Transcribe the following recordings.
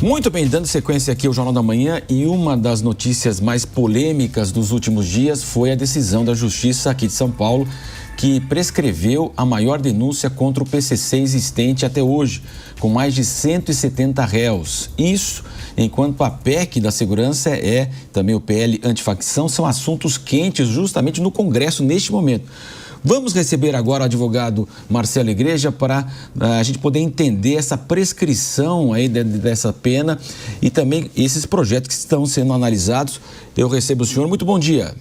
Muito bem, dando sequência aqui ao Jornal da Manhã, e uma das notícias mais polêmicas dos últimos dias foi a decisão da Justiça aqui de São Paulo, que prescreveu a maior denúncia contra o PCC existente até hoje, com mais de 170 réus. Isso enquanto a PEC da segurança também o PL antifacção são assuntos quentes justamente no Congresso neste momento. Vamos receber agora o advogado Marcelo Igreja para a gente poder entender essa prescrição aí dessa pena e também esses projetos que estão sendo analisados. Eu recebo o senhor. Muito bom dia.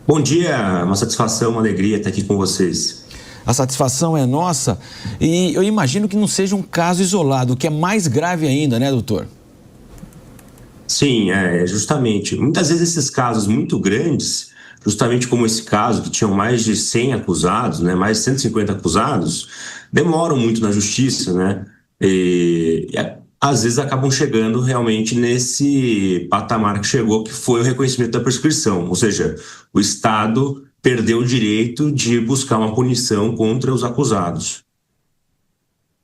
Bom dia, uma satisfação, uma alegria estar aqui com vocês. A satisfação é nossa e eu imagino que não seja um caso isolado, o que é mais grave ainda, né, doutor? Sim, justamente. Muitas vezes esses casos muito grandes, justamente como esse caso, que tinham mais de 100 acusados, né, mais de 150 acusados, demoram muito na justiça, né, e às vezes acabam chegando realmente nesse patamar que chegou, que foi o reconhecimento da prescrição, ou seja, o Estado perdeu o direito de buscar uma punição contra os acusados.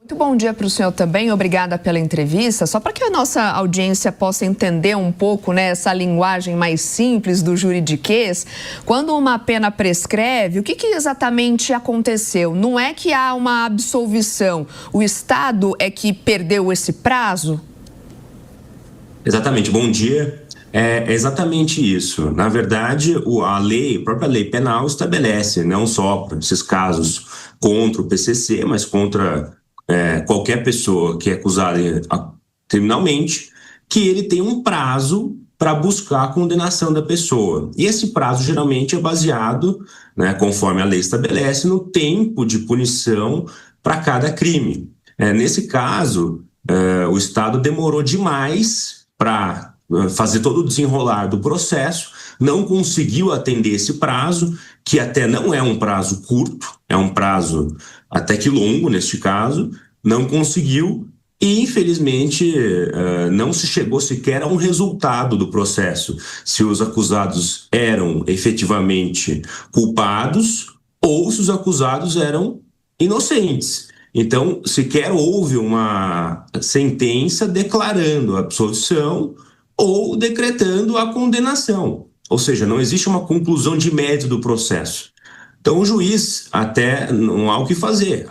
Muito bom dia para o senhor também, obrigada pela entrevista. Só para que a nossa audiência possa entender um pouco, né, essa linguagem mais simples do juridiquês, quando uma pena prescreve, o que exatamente aconteceu? Não é que há uma absolvição, o Estado é que perdeu esse prazo? Exatamente, bom dia. É exatamente isso. Na verdade, a própria lei penal estabelece, não só para esses casos contra o PCC, mas contra qualquer pessoa que é acusada criminalmente, que ele tem um prazo para buscar a condenação da pessoa. E esse prazo geralmente é baseado, né, conforme a lei estabelece, no tempo de punição para cada crime. Nesse caso, o Estado demorou demais para fazer todo o desenrolar do processo, não conseguiu atender esse prazo, que até não é um prazo curto, é um prazo até que longo neste caso, não conseguiu e, infelizmente, não se chegou sequer a um resultado do processo, se os acusados eram efetivamente culpados ou se os acusados eram inocentes. Então, sequer houve uma sentença declarando a absolvição ou decretando a condenação. Ou seja, não existe uma conclusão de mérito do processo. Então, o juiz até não há o que fazer.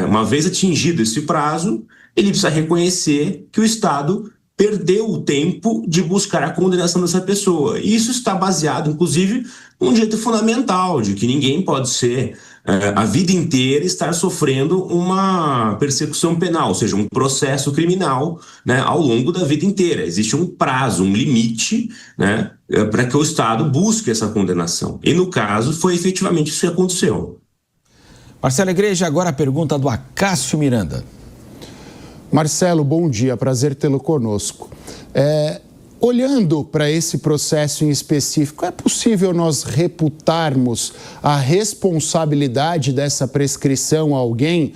Uma vez atingido esse prazo, ele precisa reconhecer que o Estado perdeu o tempo de buscar a condenação dessa pessoa. E isso está baseado, inclusive, num direito fundamental, de que ninguém pode ser a vida inteira estar sofrendo uma persecução penal, ou seja, um processo criminal, né, ao longo da vida inteira. Existe um prazo, um limite, né, para que o Estado busque essa condenação. E, no caso, foi efetivamente isso que aconteceu. Marcelo Igreja, agora a pergunta do Acácio Miranda. Marcelo, bom dia, prazer tê-lo conosco. Olhando para esse processo em específico, é possível nós reputarmos a responsabilidade dessa prescrição a alguém,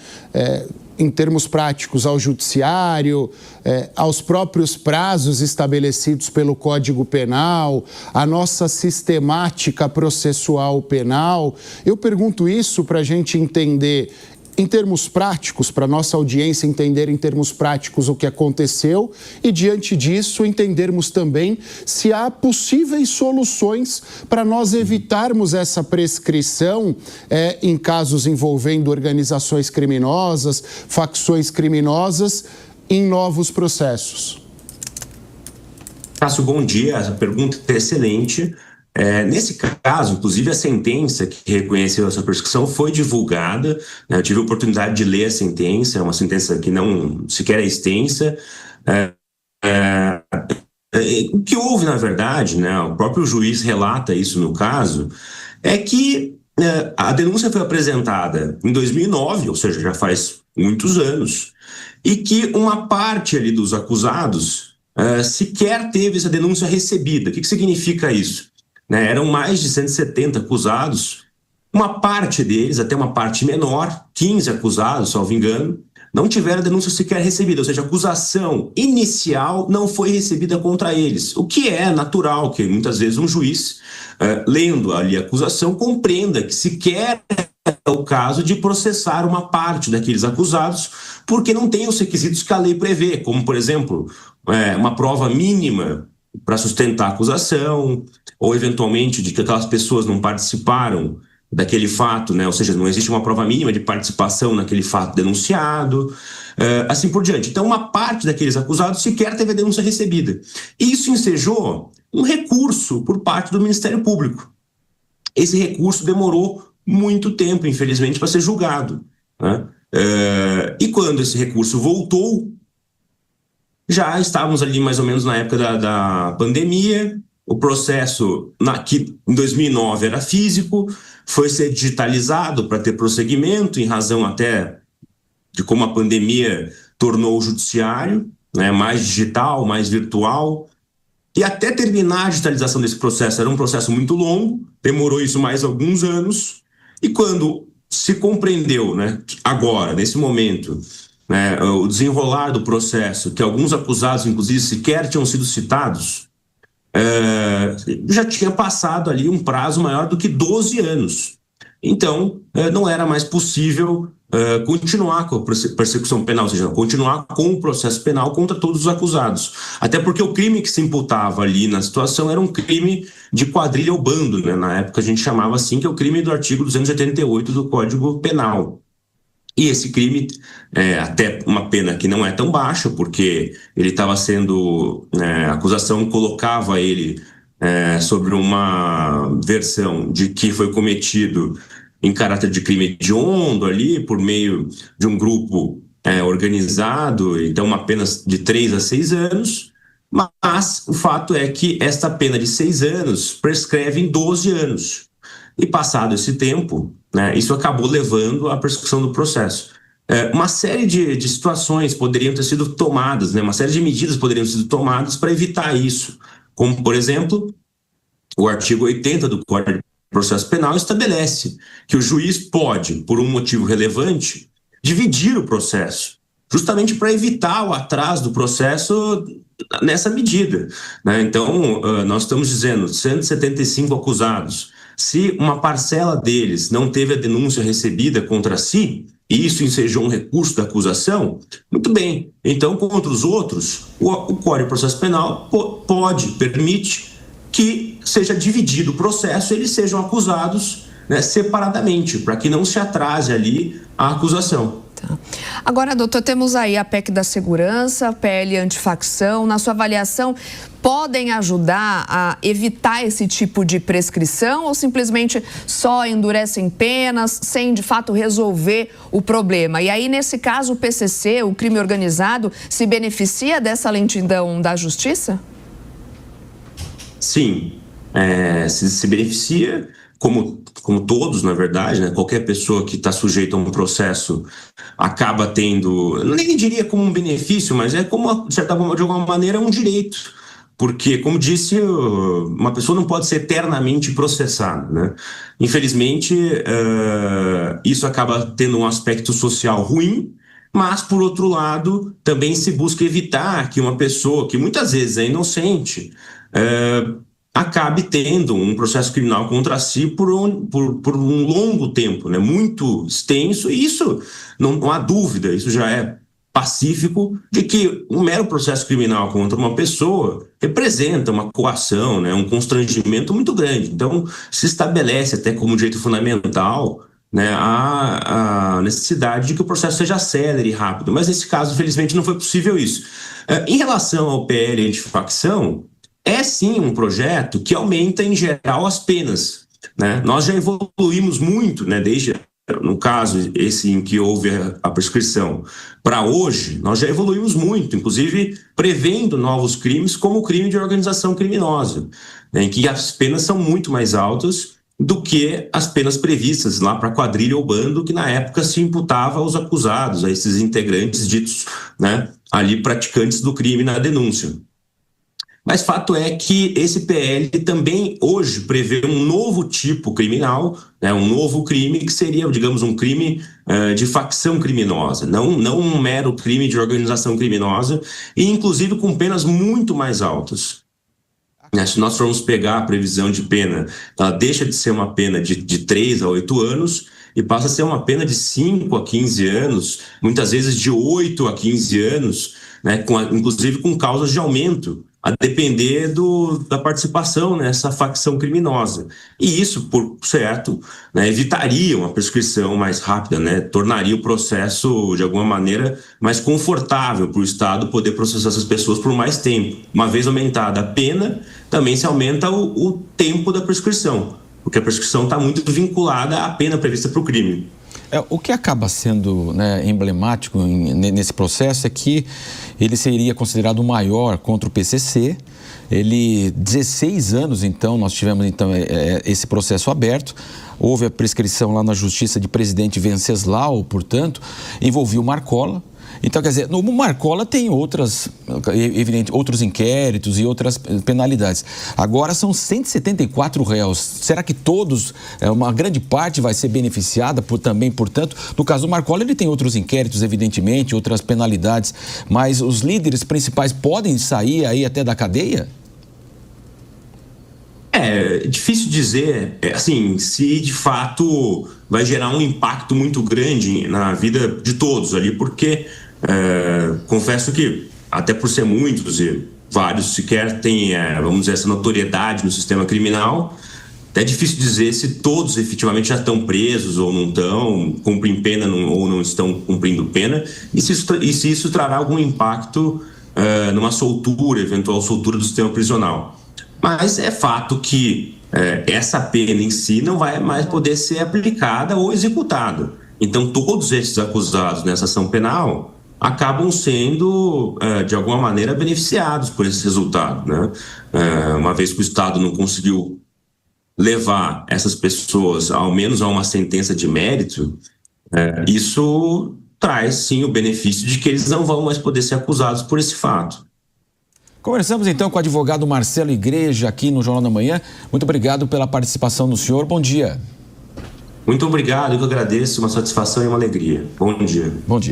em termos práticos, ao judiciário, aos próprios prazos estabelecidos pelo Código Penal, à nossa sistemática processual penal? Eu pergunto isso para a gente entender em termos práticos, para a nossa audiência entender em termos práticos o que aconteceu e, diante disso, entendermos também se há possíveis soluções para nós evitarmos essa prescrição em casos envolvendo organizações criminosas, facções criminosas, em novos processos. Cássio, bom dia. Essa pergunta é excelente. Nesse caso, inclusive, a sentença que reconheceu essa prescrição foi divulgada, né? Eu tive a oportunidade de ler a sentença, é uma sentença que não sequer é extensa. O que houve, na verdade, né, o próprio juiz relata isso no caso, é que a denúncia foi apresentada em 2009, ou seja, já faz muitos anos, e que uma parte ali dos acusados sequer teve essa denúncia recebida. O que significa isso? Eram mais de 170 acusados, uma parte deles, até uma parte menor, 15 acusados, salvo engano, não tiveram a denúncia sequer recebida, ou seja, a acusação inicial não foi recebida contra eles, o que é natural, que muitas vezes um juiz, lendo ali a acusação, compreenda que sequer é o caso de processar uma parte daqueles acusados porque não tem os requisitos que a lei prevê, como, por exemplo, uma prova mínima para sustentar a acusação, ou eventualmente de que aquelas pessoas não participaram daquele fato, né? Ou seja, não existe uma prova mínima de participação naquele fato denunciado, assim por diante. Então, uma parte daqueles acusados sequer teve a denúncia recebida. Isso ensejou um recurso por parte do Ministério Público. Esse recurso demorou muito tempo, infelizmente, para ser julgado, né? E quando esse recurso voltou, já estávamos ali mais ou menos na época da pandemia. O processo, que em 2009 era físico, foi ser digitalizado para ter prosseguimento, em razão até de como a pandemia tornou o judiciário, né, mais digital, mais virtual. E até terminar a digitalização desse processo era um processo muito longo, demorou isso mais alguns anos. E quando se compreendeu, né, agora, nesse momento, né, o desenrolar do processo, que alguns acusados, inclusive, sequer tinham sido citados, já tinha passado ali um prazo maior do que 12 anos. Então, não era mais possível continuar com a persecução penal, ou seja, continuar com o processo penal contra todos os acusados. Até porque o crime que se imputava ali na situação era um crime de quadrilha ou bando, né? Na época a gente chamava assim, que é o crime do artigo 288 do Código Penal. E esse crime, até uma pena que não é tão baixa, porque ele estava sendo, a acusação colocava ele sobre uma versão de que foi cometido em caráter de crime hediondo ali, por meio de um grupo organizado, então uma pena de 3 a 6 anos, mas o fato é que esta pena de 6 anos prescreve em 12 anos. E passado esse tempo, né, isso acabou levando à persecução do processo. Uma série de situações poderiam ter sido tomadas, né, uma série de medidas poderiam ter sido tomadas para evitar isso, como, por exemplo, o artigo 80 do Código de Processo Penal estabelece que o juiz pode, por um motivo relevante, dividir o processo, justamente para evitar o atraso do processo nessa medida, né? Então, nós estamos dizendo 175 acusados. Se uma parcela deles não teve a denúncia recebida contra si, e isso ensejou um recurso da acusação, muito bem. Então, contra os outros, o Código de Processo Penal permite que seja dividido o processo e eles sejam acusados, né, separadamente, para que não se atrase ali a acusação. Tá. Agora, doutor, temos aí a PEC da segurança, a PL antifacção. Na sua avaliação, podem ajudar a evitar esse tipo de prescrição ou simplesmente só endurecem penas sem, de fato, resolver o problema? E aí, nesse caso, o PCC, o crime organizado, se beneficia dessa lentidão da justiça? Sim, se beneficia, como todos, na verdade, né? Qualquer pessoa que está sujeita a um processo acaba tendo, nem diria como um benefício, mas é como, de alguma maneira, um direito. Porque, como disse, uma pessoa não pode ser eternamente processada, né? Infelizmente, isso acaba tendo um aspecto social ruim, mas, por outro lado, também se busca evitar que uma pessoa que muitas vezes é inocente acabe tendo um processo criminal contra si por um longo tempo, né? Muito extenso, e isso não há dúvida, isso já é pacífico, de que um mero processo criminal contra uma pessoa representa uma coação, né? Um constrangimento muito grande. Então, se estabelece até como direito fundamental, né, a necessidade de que o processo seja célere e rápido, mas nesse caso, infelizmente, não foi possível isso. Em relação ao PL antifacção, é sim um projeto que aumenta, em geral, as penas, né? Nós já evoluímos muito, né, desde, no caso, esse em que houve a prescrição, para hoje, nós já evoluímos muito, inclusive prevendo novos crimes, como o crime de organização criminosa, né, em que as penas são muito mais altas do que as penas previstas lá para quadrilha ou bando, que na época se imputava aos acusados, a esses integrantes ditos, né, ali praticantes do crime na denúncia. Mas fato é que esse PL também hoje prevê um novo tipo criminal, né, um novo crime que seria, digamos, um crime de facção criminosa, não um mero crime de organização criminosa, e inclusive com penas muito mais altas. Se nós formos pegar a previsão de pena, ela deixa de ser uma pena de 3 a 8 anos e passa a ser uma pena de 5 a 15 anos, muitas vezes de 8 a 15 anos, né, inclusive com causas de aumento, a depender da participação nessa facção criminosa. E isso, por certo, né, evitaria uma prescrição mais rápida, né, tornaria o processo, de alguma maneira, mais confortável para o Estado poder processar essas pessoas por mais tempo. Uma vez aumentada a pena, também se aumenta o tempo da prescrição, porque a prescrição está muito vinculada à pena prevista para o crime. O que acaba sendo, né, emblemático nesse processo é que ele seria considerado o maior contra o PCC. 16 anos, então, nós tivemos esse processo aberto. Houve a prescrição lá na Justiça de Presidente Venceslau, portanto, envolvia o Marcola. Então, quer dizer, no Marcola tem outros inquéritos e outras penalidades. Agora são 174 réus. Será que todos, uma grande parte vai ser beneficiada também, portanto? No caso do Marcola, ele tem outros inquéritos, evidentemente, outras penalidades, mas os líderes principais podem sair aí até da cadeia? É difícil dizer, assim, se de fato vai gerar um impacto muito grande na vida de todos ali, porque confesso que, até por ser muitos e vários sequer têm, vamos dizer, essa notoriedade no sistema criminal, é difícil dizer se todos efetivamente já estão presos ou não estão, cumprem pena ou não estão cumprindo pena, e se isso trará algum impacto numa eventual soltura do sistema prisional. Mas é fato que essa pena em si não vai mais poder ser aplicada ou executada. Então, todos esses acusados nessa ação penal acabam sendo, de alguma maneira, beneficiados por esse resultado, né? Uma vez que o Estado não conseguiu levar essas pessoas, ao menos, a uma sentença de mérito, isso traz, sim, o benefício de que eles não vão mais poder ser acusados por esse fato. Conversamos então com o advogado Marcelo Igreja aqui no Jornal da Manhã. Muito obrigado pela participação do senhor. Bom dia. Muito obrigado, eu que agradeço, uma satisfação e uma alegria. Bom dia. Bom dia.